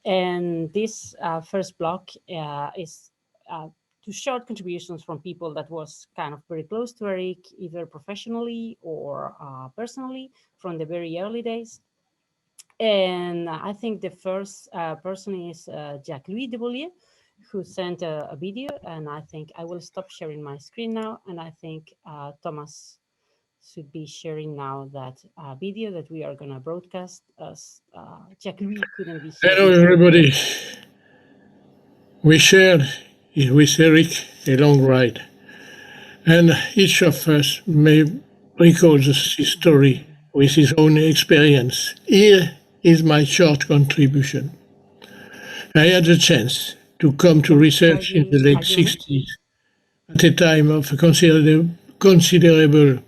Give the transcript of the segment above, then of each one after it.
And this first block is two short contributions from people that was kind of very close to Erik, either professionally or personally, from the very early days. And I think the first person is Jacques-Louis de Boulier, who sent a video. And I think I will stop sharing my screen now. And I think Thomas should be sharing now that video that we are going to broadcast, as Jacques-Louis couldn't be here Hello, this time. everybody. We shared with Erik a long ride, and each of us may recall his story with his own experience. Here is my short contribution. I had the chance to come to research in the late Are you on it? 60s at a time of considerable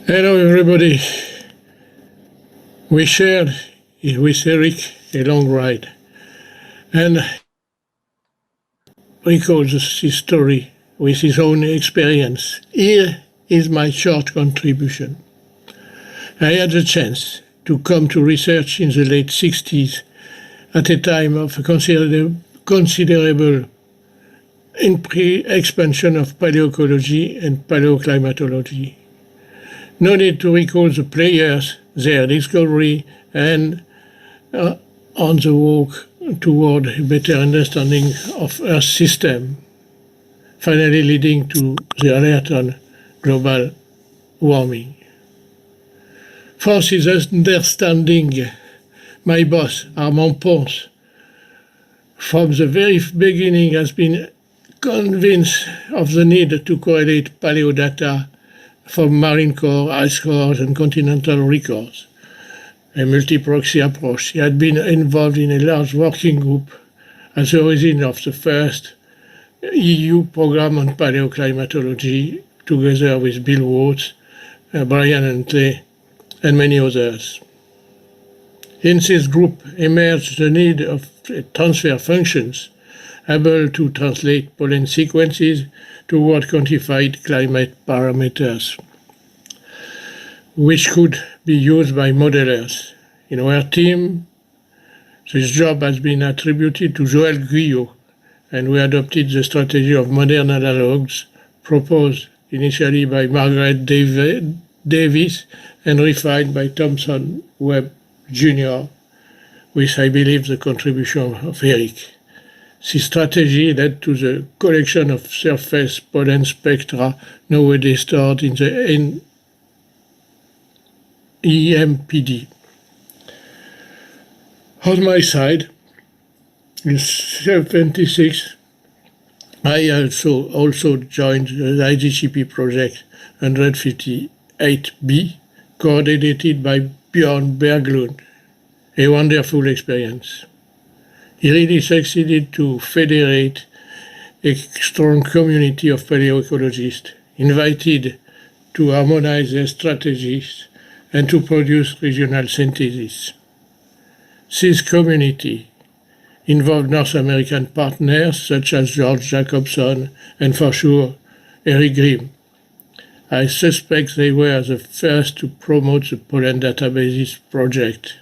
Hello, everybody. We shared with Erik a long ride, and recalls his story with his own experience. Here is my short contribution. I had the chance to come to research in the late 60s at a time of considerable expansion of paleoecology and paleoclimatology. No need to recall the players, their discovery, and on the walk toward a better understanding of Earth system, finally leading to the alert on global warming. For this understanding, my boss, Armand Pons, from the very beginning has been convinced of the need to correlate paleodata from marine core, ice cores, and continental records, a multi-proxy approach. He had been involved in a large working group at the origin of the first EU program on paleoclimatology, together with Bill Watts, Brian Huntley, and many others. In this group emerged the need of transfer functions able to translate pollen sequences toward quantified climate parameters, which could be used by modelers. In our team, this job has been attributed to Joël Guyot, and we adopted the strategy of modern analogues proposed initially by Margaret Davis and refined by Thomson Webb Jr., with, I believe, the contribution of Erik. This strategy led to the collection of surface pollen spectra nowadays stored in the EMPD. On my side, in 1976, I also joined the IGCP project 158B, coordinated by Björn Berglund, a wonderful experience. He really succeeded to federate a strong community of paleoecologists, invited to harmonize their strategies and to produce regional synthesis. This community involved North American partners such as George Jacobson and, for sure, Erik Grimm. I suspect they were the first to promote the Pollen Databases project,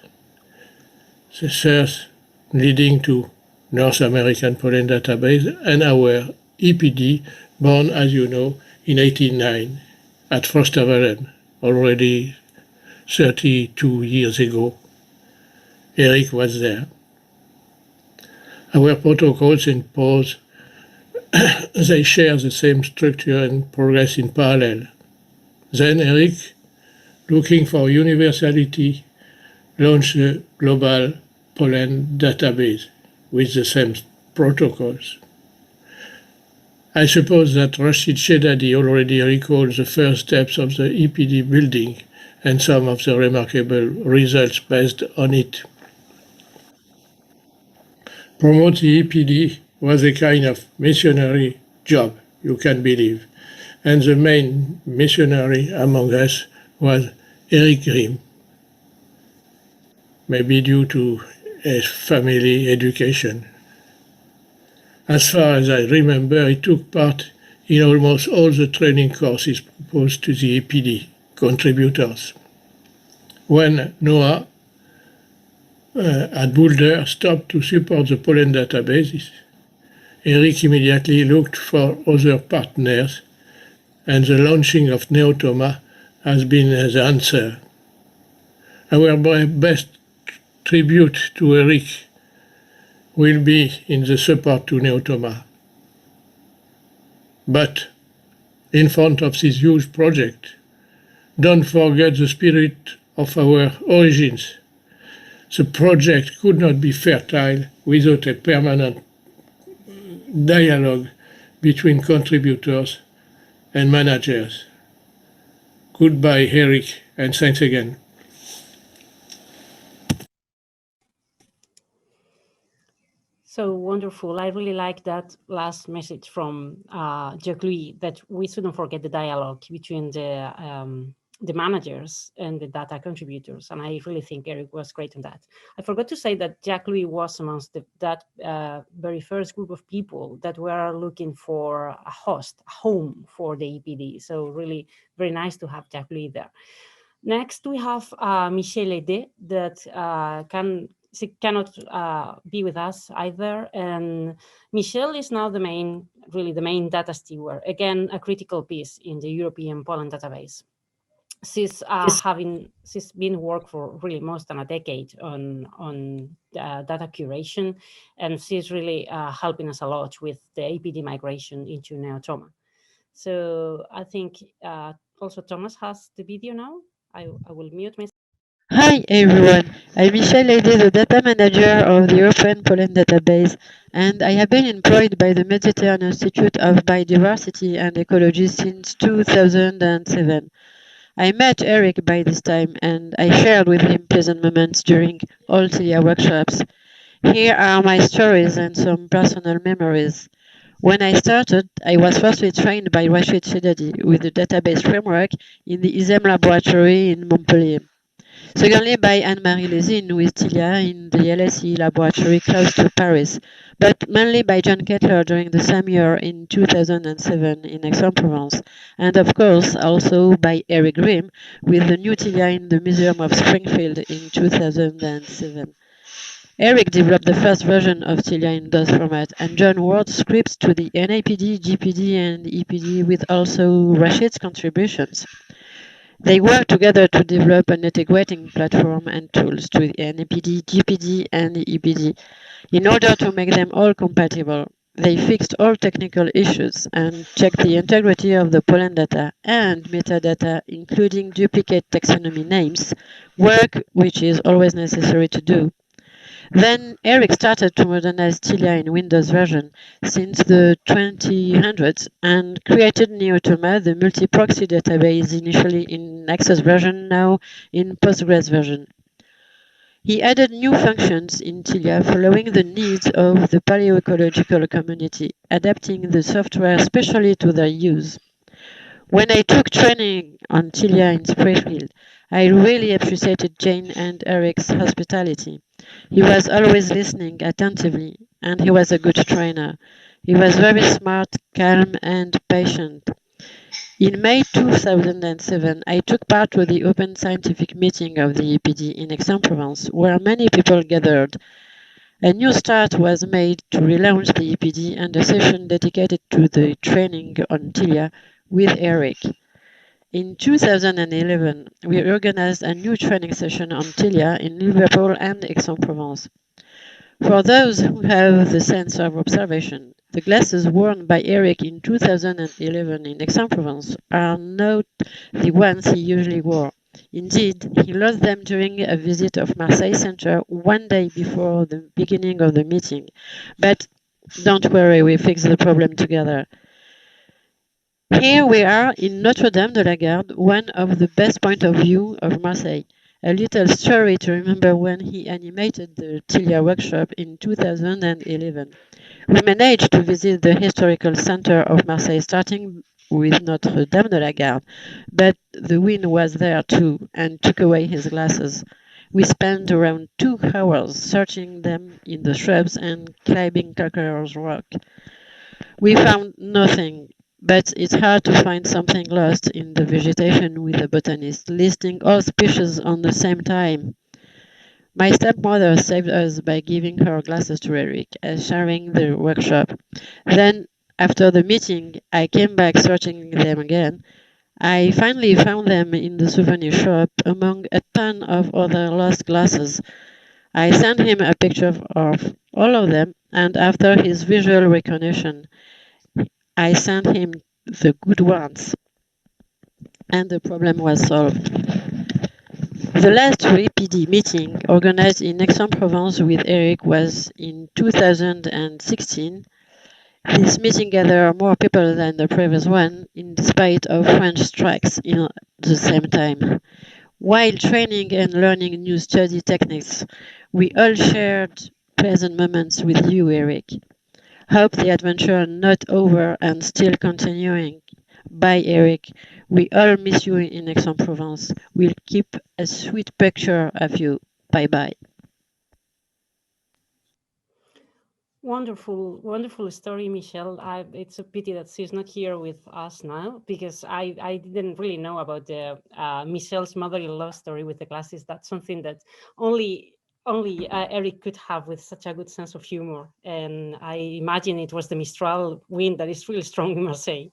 thus leading to North American Pollen Database and our EPD, born, as you know, in 1989 at Frostavalen, already 32 years ago. Erik was there. Our protocols and pause, they share the same structure and progress in parallel. Then Erik, looking for universality, launched a global pollen database with the same protocols. I suppose that Rashid Shedadi already recalls the first steps of the EPD building and some of the remarkable results based on it. Promote the EPD was a kind of missionary job, you can believe, and the main missionary among us was Erik Grimm, maybe due to his family education. As far as I remember, he took part in almost all the training courses proposed to the EPD contributors. When Noah at Boulier stopped to support the pollen databases, Erik immediately looked for other partners, and the launching of Neotoma has been the answer. Our best tribute to Erik will be in the support to Neotoma. But in front of this huge project, don't forget the spirit of our origins. The project could not be fertile without a permanent dialogue between contributors and managers. Goodbye, Erik, and thanks again. So wonderful. I really like that last message from Jacques Louis, that we shouldn't forget the dialogue between the managers and the data contributors. And I really think Erik was great on that. I forgot to say that Jacques Louis was amongst that very first group of people that were looking for a host, a home for the EPD. So really very nice to have Jacques Louis there. Next, we have Isha Lady that she cannot be with us either. And Michelle is now the main data steward, again, a critical piece in the European pollen database. She's been work for really more than a decade on data curation, and she's really helping us a lot with the APD migration into Neotoma. So I think also Thomas has the video now. I will mute myself. Hi everyone, I'm Isha Lady, the data manager of the Open Pollen Database, and I have been employed by the Mediterranean Institute of Biodiversity and Ecology since 2007. I met Erik by this time, and I shared with him pleasant moments during all TIA workshops. Here are my stories and some personal memories. When I started, I was firstly trained by Rashid Shedadi with the database framework in the ISEM laboratory in Montpellier. Secondly, by Anne-Marie Lézine with Tilia in the LSE laboratory close to Paris, but mainly by John Kettler during the same year in 2007 in Aix-en-Provence, and of course also by Erik Grimm with the new Tilia in the Museum of Springfield in 2007. Erik developed the first version of Tilia in DOS format, and John wrote scripts to the NAPD, GPD, and EPD with also Rashid's contributions. They work together to develop an integrating platform and tools to the NAPD, GPD, and the EPD in order to make them all compatible. They fixed all technical issues and checked the integrity of the pollen data and metadata, including duplicate taxonomy names, work which is always necessary to do. Then Erik started to modernize Tilia in Windows version since the 2000s and created Neotoma, the multi-proxy database initially in Access version, now in Postgres version. He added new functions in Tilia following the needs of the paleoecological community, adapting the software specially to their use. When I took training on Tilia in Springfield, I really appreciated Jane and Erik's hospitality. He was always listening attentively, and he was a good trainer. He was very smart, calm, and patient. In May 2007, I took part to the open scientific meeting of the EPD in Aix-en-Provence, where many people gathered. A new start was made to relaunch the EPD and a session dedicated to the training on Tilia with Erik. In 2011, we organized a new training session on Tilia in Liverpool and Aix-en-Provence. For those who have the sense of observation, the glasses worn by Erik in 2011 in Aix-en-Provence are not the ones he usually wore. Indeed, he lost them during a visit of Marseille Center one day before the beginning of the meeting. But don't worry, we fixed the problem together. Here we are in Notre-Dame de la Garde, one of the best point of view of Marseille. A little story to remember when he animated the Tilia workshop in 2011. We managed to visit the historical center of Marseille starting with Notre-Dame de la Garde, but the wind was there too and took away his glasses. We spent around 2 hours searching them in the shrubs and climbing Conqueror's Rock. We found nothing, but it's hard to find something lost in the vegetation with a botanist listing all species on the same time. My stepmother saved us by giving her glasses to Erik and sharing the workshop. Then, after the meeting, I came back searching them again. I finally found them in the souvenir shop among a ton of other lost glasses. I sent him a picture of all of them, and after his visual recognition, I sent him the good ones, and the problem was solved. The last REPD meeting organized in Aix-en-Provence with Erik was in 2016. This meeting gathered more people than the previous one, in spite of French strikes in the same time. While training and learning new study techniques, we all shared pleasant moments with you, Erik. Hope the adventure not over and still continuing. Bye, Erik. We all miss you in Aix-en-Provence. We'll keep a sweet picture of you. Bye bye. Wonderful, wonderful story, Michelle. It's a pity that she's not here with us now because I didn't really know about the Michelle's mother-in-law story with the glasses. That's something that only Erik could have with such a good sense of humor. And I imagine it was the Mistral wind that is really strong in Marseille.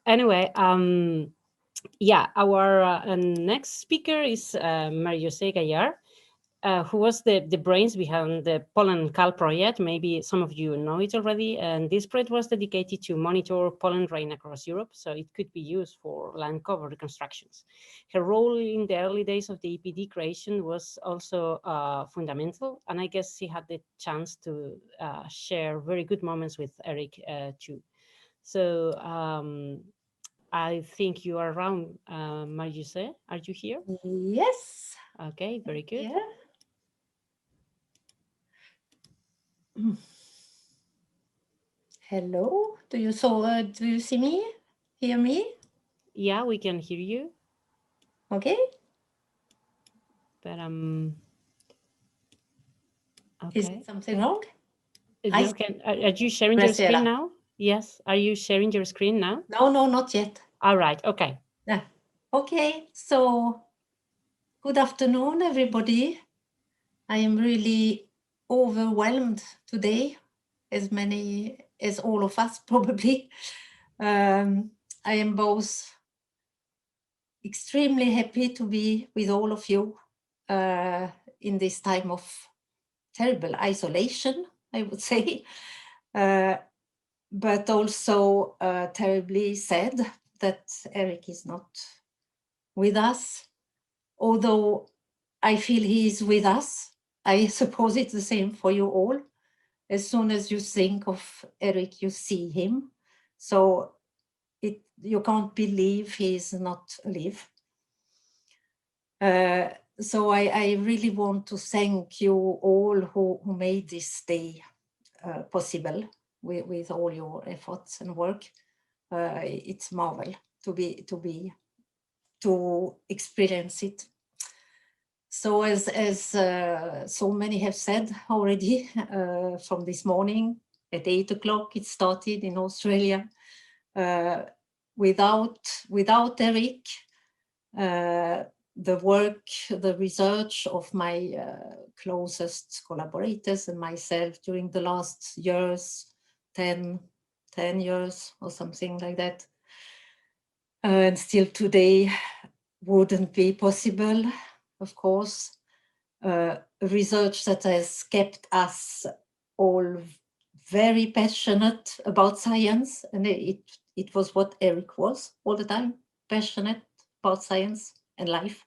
Anyway, yeah, our next speaker is Marie-José Gaillard, who was the brains behind the Pollen Cal project. Maybe some of you know it already. And this project was dedicated to monitor pollen rain across Europe, so it could be used for land cover reconstructions. Her role in the early days of the EPD creation was also fundamental, and I guess she had the chance to share very good moments with Erik too. So I think you are around, Marie-José. Are you here? Yes. Okay, very good. Yeah. Hello. Do you see me? Hear me? Yeah, we can hear you, Okay. but Is okay. it something wrong? No, are you sharing your screen Graciela. now? Yes. Are you sharing your screen now? No, not yet. All right. Okay. Yeah. Okay. So, good afternoon, everybody. I am really overwhelmed today, as many as all of us probably. I am both extremely happy to be with all of you in this time of terrible isolation, I would say, but also terribly sad that Erik is not with us, although I feel he is with us. I suppose it's the same for you all. As soon as you think of Erik, you see him. So you can't believe he is not alive. So I really want to thank you all who made this day possible with all your efforts and work. It's marvel to experience it. So as so many have said already, from this morning at 8 o'clock, it started in Australia. Without Erik, the work, the research of my closest collaborators and myself during the last years, 10 years or something like that, and still today wouldn't be possible, of course. research that has kept us all very passionate about science, and it was what Erik was all the time, passionate about science and life.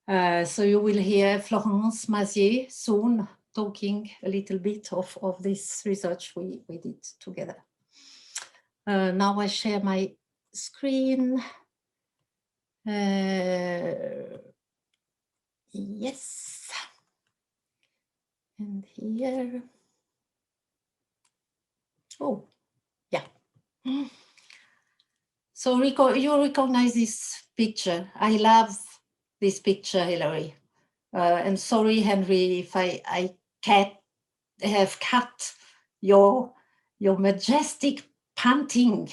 So you will hear Florence Mazier soon talking a little bit of this research we did together. Now I share my screen. Yes. And here. Oh, yeah. So you recognize this picture. I love this picture, Hilary. And sorry, Henry, if I can't have cut your majestic panting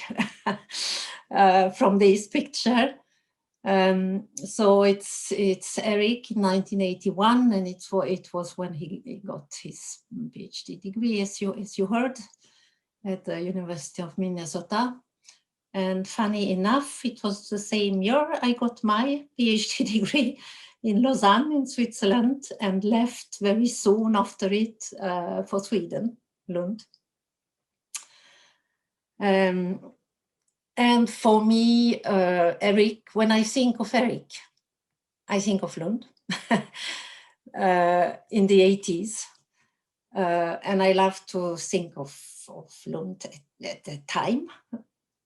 from this picture. So it's Erik in 1981, and it was when he got his PhD degree, as you heard, at the University of Minnesota. And funny enough, it was the same year I got my PhD degree in Lausanne in Switzerland, and left very soon after it for Sweden, Lund. And for me, Erik, when I think of Erik, I think of Lund in the 80s. And I love to think of Lund at that time,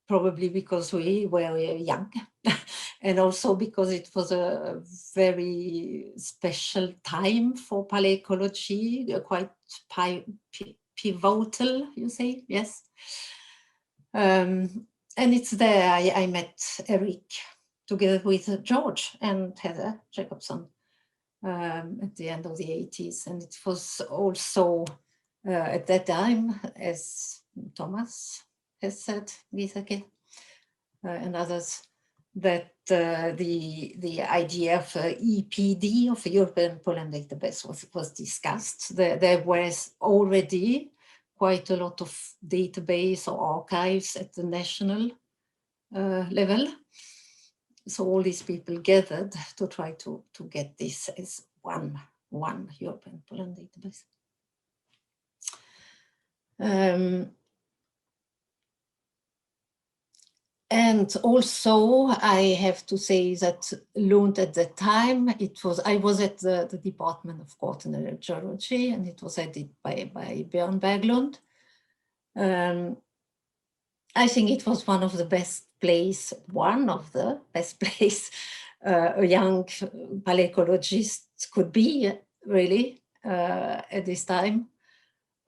probably because we were young, and also because it was a very special time for paleoecology, quite pivotal, you say, yes. And it's there I met Erik together with George and Heather Jacobson at the end of the 80s. And it was also at that time, as Thomas has said, Giseke and others, that the idea of EPD, of a European Pollen Database, was discussed. There was already quite a lot of database or archives at the national level. So all these people gathered to try to get this as one European Pollen Database. And also, I have to say that Lund at the time, I was at the Department of Quaternary Geology, and it was headed by Björn Berglund. I think it was one of the best place a young paleoecologist could be, really, at this time.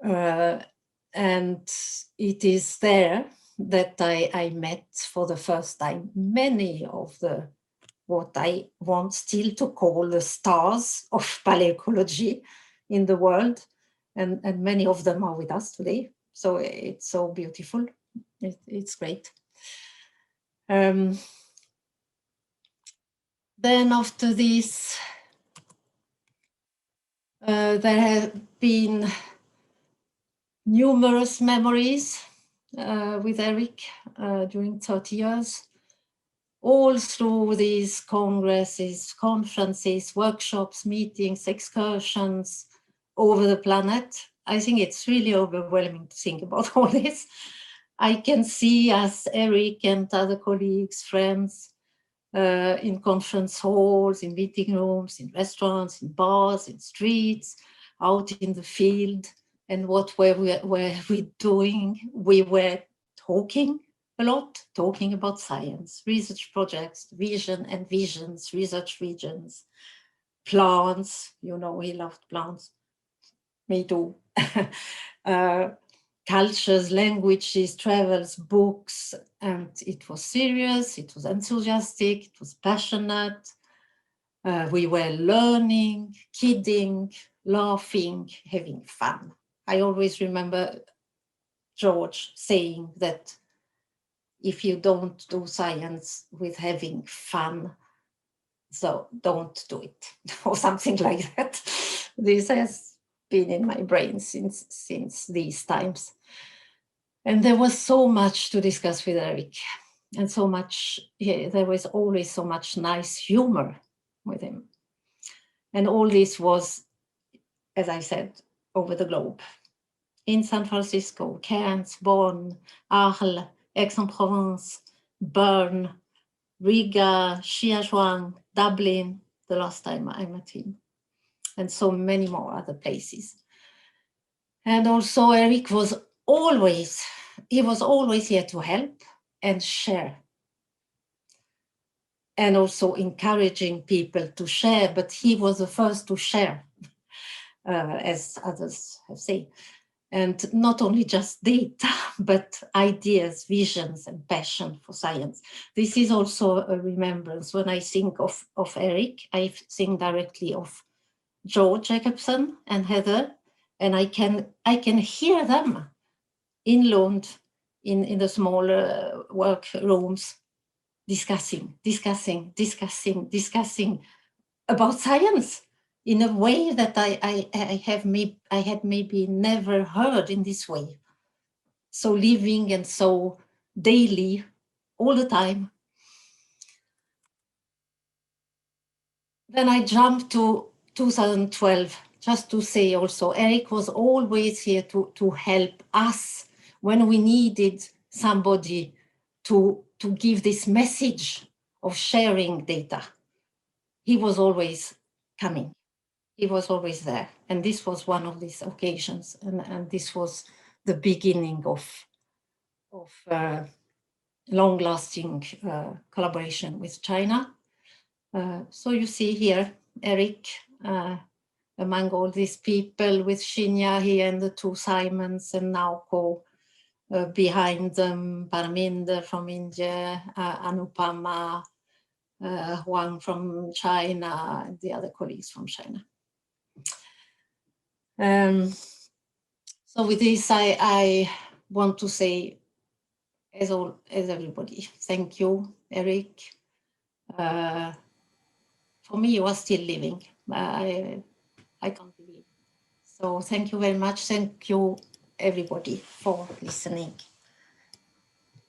And it is there that I met for the first time many of what I want still to call the stars of paleoecology in the world, and many of them are with us today. So it's so beautiful. It's great. Then after this, there have been numerous memories with Erik during 30 years, all through these congresses, conferences, workshops, meetings, excursions over the planet. I think it's really overwhelming to think about all this. I can see us, Erik and other colleagues, friends, in conference halls, in meeting rooms, in restaurants, in bars, in streets, out in the field. And what were we doing? We were talking a lot, talking about science, research projects, vision and visions, research regions, plants. You know, he loved plants. Me too. Cultures, languages, travels, books, and it was serious, it was enthusiastic, it was passionate. We were learning, kidding, laughing, having fun. I always remember George saying that if you don't do science with having fun, so don't do it, or something like that. This has been in my brain since these times. And there was so much to discuss with Erik, and so much, there was always so much nice humor with him. And all this was, as I said, over the globe. In San Francisco, Cairns, Bonn, Arles, Aix-en-Provence, Bern, Riga, Xiajuan, Dublin, the last time I met him, and so many more other places. And also Erik was always here to help and share. And also encouraging people to share, but he was the first to share, as others have said. And not only just data, but ideas, visions, and passion for science. This is also a remembrance. When I think of Erik, I think directly of George Jacobson and Heather, and I can hear them in Lund, in the smaller workrooms, discussing about science in a way that I had maybe never heard in this way. So living and so daily, all the time. Then I jumped to 2012, just to say also, Erik was always here to help us when we needed somebody to give this message of sharing data. He was always coming. He was always there. And this was one of these occasions. And this was the beginning of long-lasting collaboration with China. So you see here, Erik, among all these people with Shinya here and the two Simons and Naoko behind them, Parminder from India, Anupama, Huang from China, and the other colleagues from China. So with this, I want to say, as everybody, thank you, Erik. For me, you are still living. I can't believe. So thank you very much. Thank you, everybody, for listening.